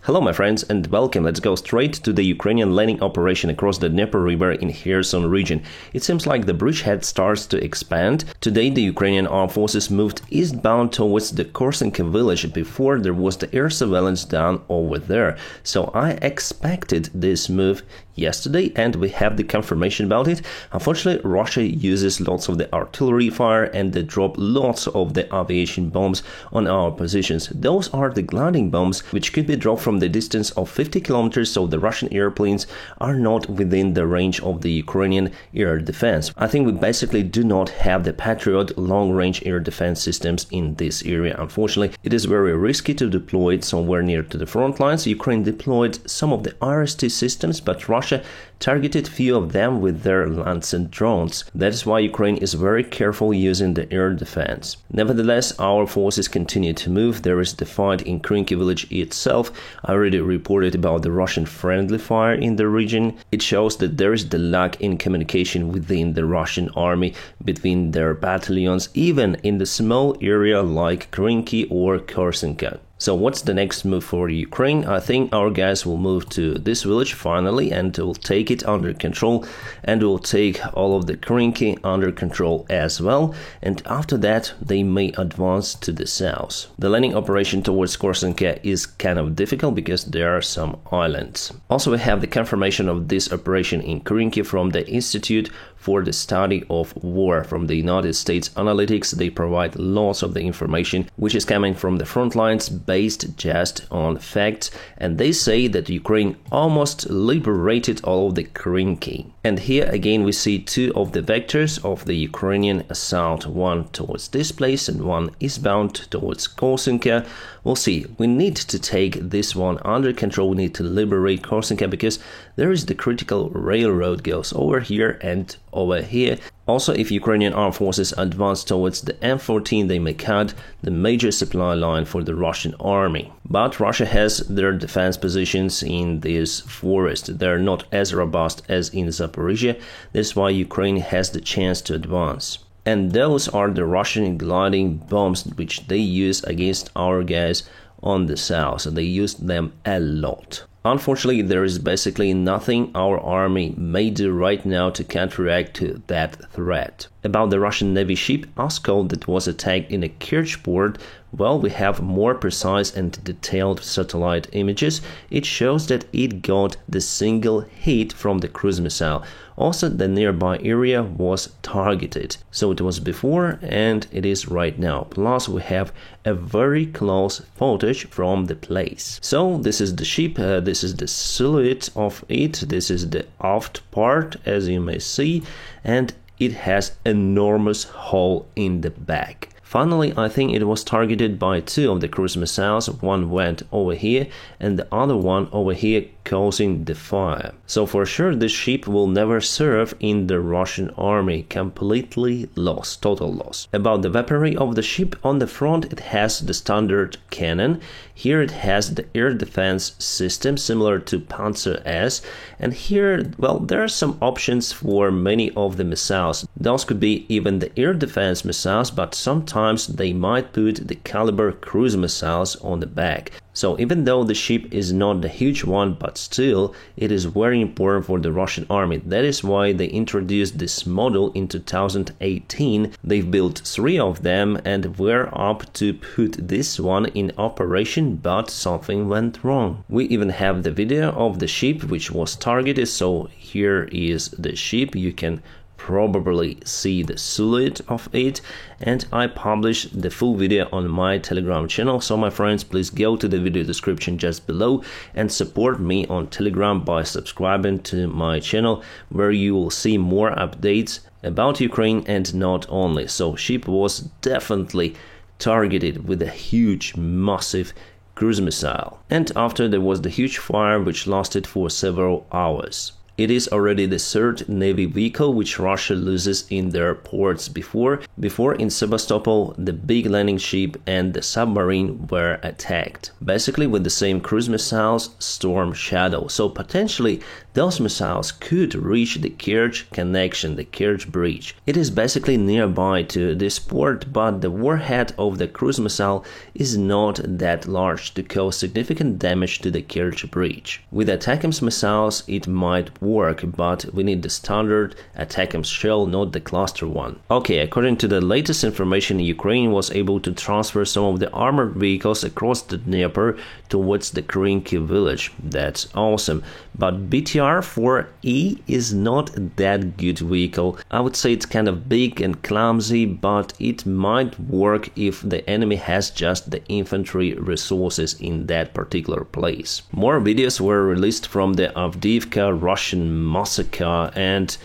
Hello my friends and welcome. Let's go straight to the Ukrainian landing operation across the Dnieper River in Kherson region. It seems like the bridgehead starts to expand. Today the Ukrainian armed forces moved eastbound towards the Korsunka village before there was the air surveillance done over there. So I expected this move yesterday and we have the confirmation about it. Unfortunately, Russia uses lots of the artillery fire and they drop lots of the aviation bombs on our positions. Those are the gliding bombs which could be dropped from the distance of 50 kilometers, so the Russian airplanes are not within the range of the Ukrainian air defense. I think we basically do not have the Patriot long-range air defense systems in this area. Unfortunately, it is very risky to deploy it somewhere near to the front lines. Ukraine deployed some of the RST systems, but Russia targeted few of them with their Lancet drones. That is why Ukraine is very careful using the air defense. Nevertheless, our forces continue to move. There is the fight in Krynki village itself. I already reported about the Russian friendly fire in the region. It shows that there is the lack in communication within the Russian army between their battalions, even in the small area like Krynki or Korsunka. So what's the next move for Ukraine? I think our guys will move to this village finally and will take it under control and will take all of the Krynki under control as well. And after that, they may advance to the south. The landing operation towards Korsunka is kind of difficult because there are some islands. Also, we have the confirmation of this operation in Krynki from the Institute for the Study of War from the United States Analytics. They provide lots of the information which is coming from the front lines based just on facts, and they say that Ukraine almost liberated all of the Krynki. And here again we see two of the vectors of the Ukrainian assault, one towards this place and one eastbound towards Korsunka. We'll see. We need to take this one under control. We need to liberate Korsunka because there is the critical railroad goes over here and over here. Also, if Ukrainian armed forces advance towards the M14, they may cut the major supply line for the Russian army. But Russia has their defense positions in this forest. They're not as robust as in Zaporizhia. That's why Ukraine has the chance to advance. And those are the Russian gliding bombs which they use against our guys on the south. So they used them a lot. Unfortunately, there is basically nothing our army may do right now to counteract to that threat. About the Russian Navy ship Oskol that was attacked in a Kerch port, well, we have more precise and detailed satellite images. It shows that it got the single hit from the cruise missile. Also, the nearby area was targeted. So it was before and it is right now. Plus, we have a very close footage from the place. So this is the ship, this is the silhouette of it, this is the aft part as you may see, and it has enormous hole in the back. Finally, I think it was targeted by two of the cruise missiles. One went over here and the other one over here, causing the fire. So for sure this ship will never serve in the Russian army. Completely lost, total loss. About the weaponry of the ship, on the front it has the standard cannon. Here it has the air defense system similar to Panzer S, and here, well, there are some options for many of the missiles. Those could be even the air defense missiles, but sometimes they might put the caliber cruise missiles on the back. So even though the ship is not a huge one, but still it is very important for the Russian army. That is why they introduced this model in 2018. They've built 3 of them and were up to put this one in operation, but something went wrong. We even have the video of the ship which was targeted. So here is the ship. You can probably see the silhouette of it, and I published the full video on my Telegram channel. So my friends, please go to the video description just below and support me on Telegram by subscribing to my channel, where you will see more updates about Ukraine and not only. So ship was definitely targeted with a huge, massive cruise missile, and after there was the huge fire which lasted for several hours. It is already the 3rd Navy vehicle which Russia loses in their ports. Before in Sebastopol, the big landing ship and the submarine were attacked, basically with the same cruise missiles, Storm Shadow. So potentially those missiles could reach the Kerch connection, the Kerch bridge. It is basically nearby to this port, but the warhead of the cruise missile is not that large to cause significant damage to the Kerch bridge. With ATACMS missiles it might work, but we need the standard ATACMS shell, not the cluster one. Okay, according to the latest information, Ukraine was able to transfer some of the armored vehicles across the Dnieper towards the Krinky village. That's awesome. But BTR-4E is not that good vehicle. I would say it's kind of big and clumsy, but it might work if the enemy has just the infantry resources in that particular place. More videos were released from the Avdiivka Russian massacre, and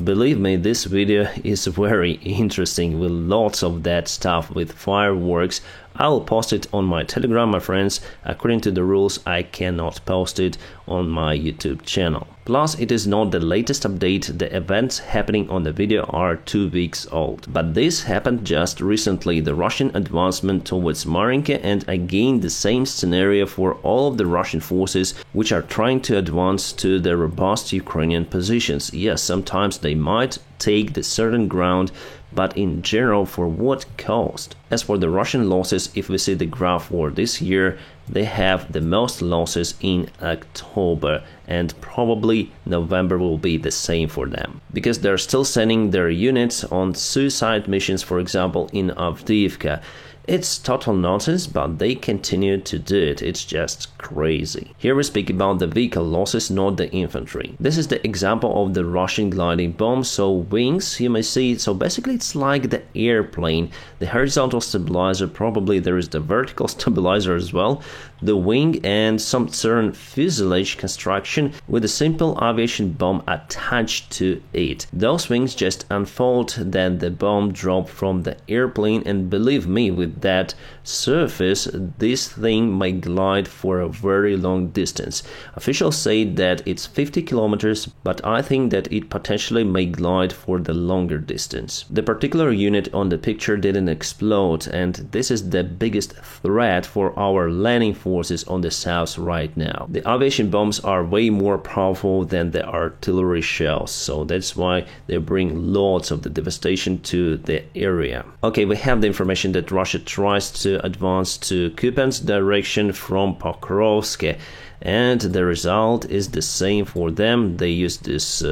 believe me, this video is very interesting with lots of that stuff with fireworks. I'll post it on my Telegram, my friends. According to the rules, I cannot post it on my YouTube channel. Plus, it is not the latest update. The events happening on the video are 2 weeks old. But this happened just recently, the Russian advancement towards Marinka, and again the same scenario for all of the Russian forces which are trying to advance to the robust Ukrainian positions. Yes, sometimes they might take the certain ground, but in general, for what cost? As for the Russian losses, if we see the graph for this year, they have the most losses in October, and probably November will be the same for them, because they're still sending their units on suicide missions, for example in Avdiivka. It's total nonsense, but they continue to do it. It's just crazy. Here we speak about the vehicle losses, not the infantry. This is the example of the Russian gliding bomb. So wings, you may see, so basically it's like the airplane. The horizontal stabilizer, probably there is the vertical stabilizer as well, the wing and some certain fuselage construction with a simple aviation bomb attached to it. Those wings just unfold, then the bomb drop from the airplane, and believe me, with that surface, this thing may glide for a very long distance. Officials say that it's 50 kilometers, but I think that it potentially may glide for the longer distance. The particular unit on the picture didn't explode, and this is the biggest threat for our landing forces on the south right now. The aviation bombs are way more powerful than the artillery shells, so that's why they bring lots of the devastation to the area. Okay, we have the information that Russia tries to advance to Kupiansk direction from Pokrovsk, and the result is the same for them. They use this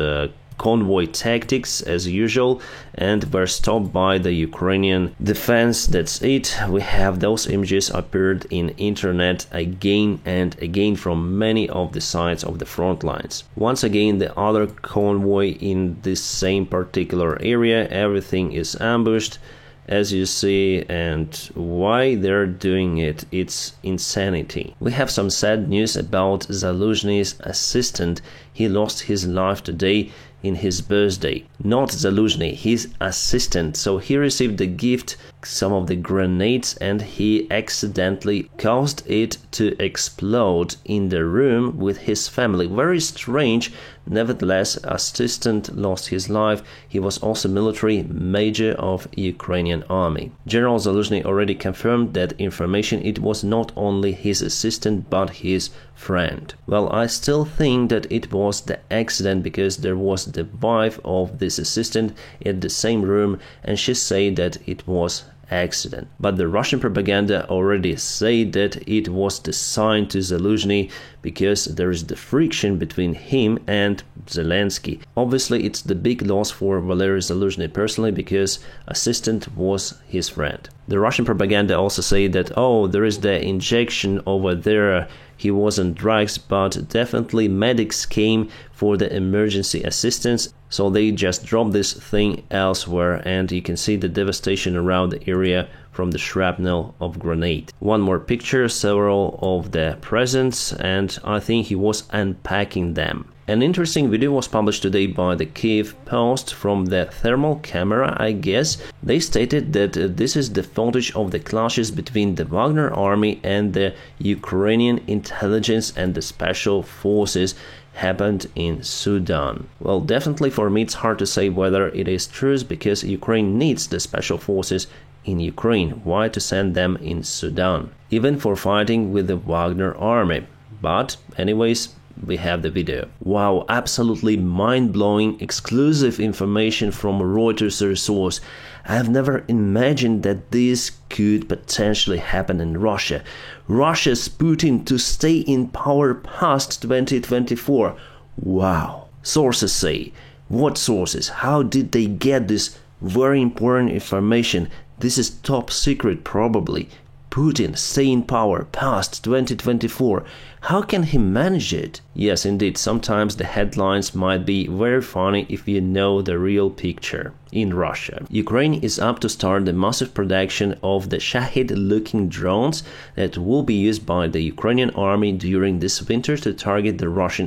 convoy tactics as usual and were stopped by the Ukrainian defense. That's it. We have those images appeared in internet again and again from many of the sides of the front lines. Once again, the other convoy in this same particular area, everything is ambushed, as you see, and why they're doing it, it's insanity. We have some sad news about Zaluzhny's assistant. He lost his life today in his birthday. Not Zaluzhny, his assistant. So he received a gift, some of the grenades, and he accidentally caused it to explode in the room with his family. Very strange. Nevertheless, assistant lost his life. He was also military major of Ukrainian army. General Zaluzhny already confirmed that information. It was not only his assistant but his friend. Well, I still think that it was the accident, because there was the wife of this assistant in the same room and she said that it was accident. But the Russian propaganda already said that it was the sign to Zaluzhny, because there is the friction between him and Zelensky. Obviously, it's the big loss for Valery Zaluzhny personally, because assistant was his friend. The Russian propaganda also say that, oh, there is the injection over there, he was on drugs, but definitely medics came for the emergency assistance, so they just dropped this thing elsewhere, and you can see the devastation around the area from the shrapnel of grenade. One more picture, several of the presents, and I think he was unpacking them. An interesting video was published today by the Kyiv Post from the thermal camera, I guess. They stated that this is the footage of the clashes between the Wagner army and the Ukrainian intelligence and the special forces happened in Sudan. Well, definitely for me it's hard to say whether it is true, because Ukraine needs the special forces in Ukraine. Why to send them in Sudan, even for fighting with the Wagner army? But anyways, we have the video. Wow, absolutely mind-blowing exclusive information from Reuters source. I've never imagined that this could potentially happen in Russia. Russia's Putin to stay in power past 2024. Wow. Sources say. What sources? How did they get this very important information? This is top secret probably. Putin stay in power past 2024. How can he manage it? Yes, indeed, sometimes the headlines might be very funny if you know the real picture. In Russia, Ukraine is up to start the massive production of the Shahid-looking drones that will be used by the Ukrainian army during this winter to target the Russian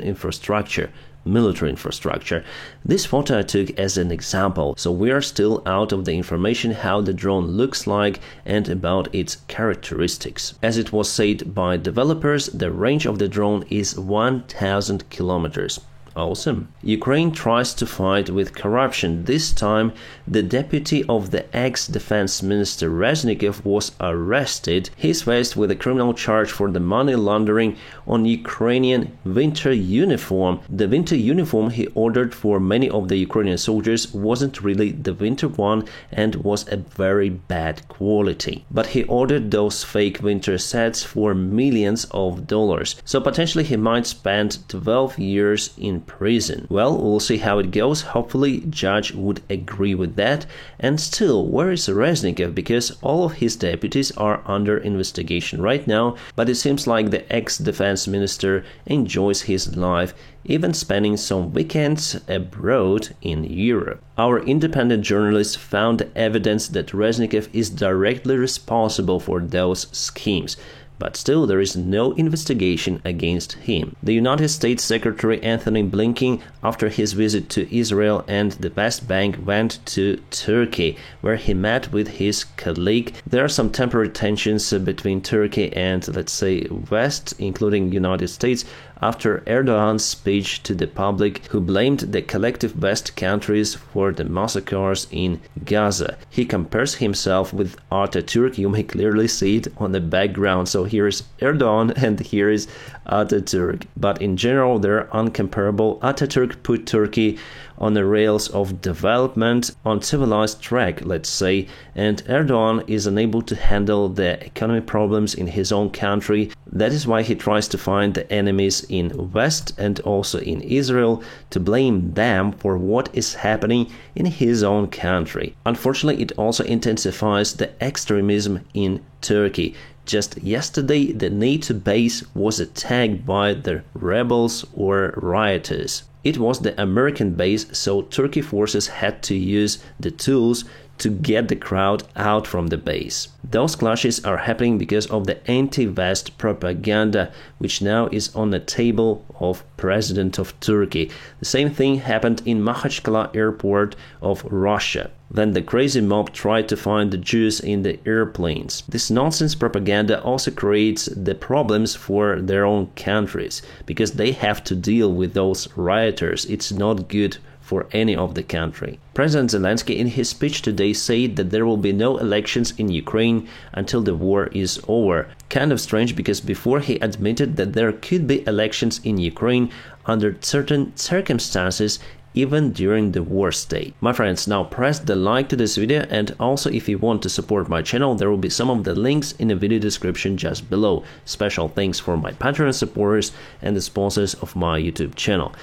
military infrastructure. This photo I took as an example, so we are still out of the information how the drone looks like and about its characteristics. As it was said by developers, the range of the drone is 1,000 kilometers. Awesome. Ukraine tries to fight with corruption. This time, the deputy of the ex-defense minister Reznikov was arrested. He's faced with a criminal charge for the money laundering on Ukrainian winter uniform. The winter uniform he ordered for many of the Ukrainian soldiers wasn't really the winter one and was a very bad quality. But he ordered those fake winter sets for millions of dollars. So potentially he might spend 12 years in prison. Well, we'll see how it goes. Hopefully judge would agree with that. And still, where is Reznikov? Because all of his deputies are under investigation right now, but it seems like the ex-defense minister enjoys his life, even spending some weekends abroad in Europe. Our independent journalists found evidence that Reznikov is directly responsible for those schemes. But still, there is no investigation against him. The United States Secretary Anthony Blinken, after his visit to Israel and the West Bank, went to Turkey, where he met with his colleague. There are some temporary tensions between Turkey and, let's say, West, including United States, after Erdogan's speech to the public, who blamed the collective West countries for the massacres in Gaza. He compares himself with Ataturk. You may clearly see it on the background. So here is Erdogan and here is Ataturk. But in general, they're uncomparable. Ataturk put Turkey on the rails of development, on civilized track, let's say, and Erdogan is unable to handle the economic problems in his own country. That is why he tries to find the enemies in West and also in Israel to blame them for what is happening in his own country. Unfortunately, it also intensifies the extremism in Turkey. Just yesterday, the NATO base was attacked by the rebels or rioters. It was the American base, so Turkey forces had to use the tools to get the crowd out from the base. Those clashes are happening because of the anti-West propaganda, which now is on the table of President of Turkey. The same thing happened in Makhachkala airport of Russia. Then the crazy mob tried to find the Jews in the airplanes. This nonsense propaganda also creates the problems for their own countries, because they have to deal with those rioters. It's not good for any of the country. President Zelensky in his speech today said that there will be no elections in Ukraine until the war is over. Kind of strange, because before he admitted that there could be elections in Ukraine under certain circumstances, even during the war state. My friends, now press the like to this video, and also if you want to support my channel, there will be some of the links in the video description just below. Special thanks for my Patreon supporters and the sponsors of my YouTube channel.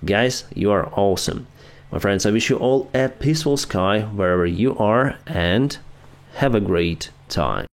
Guys, you are awesome. My friends, I wish you all a peaceful sky wherever you are, and have a great time.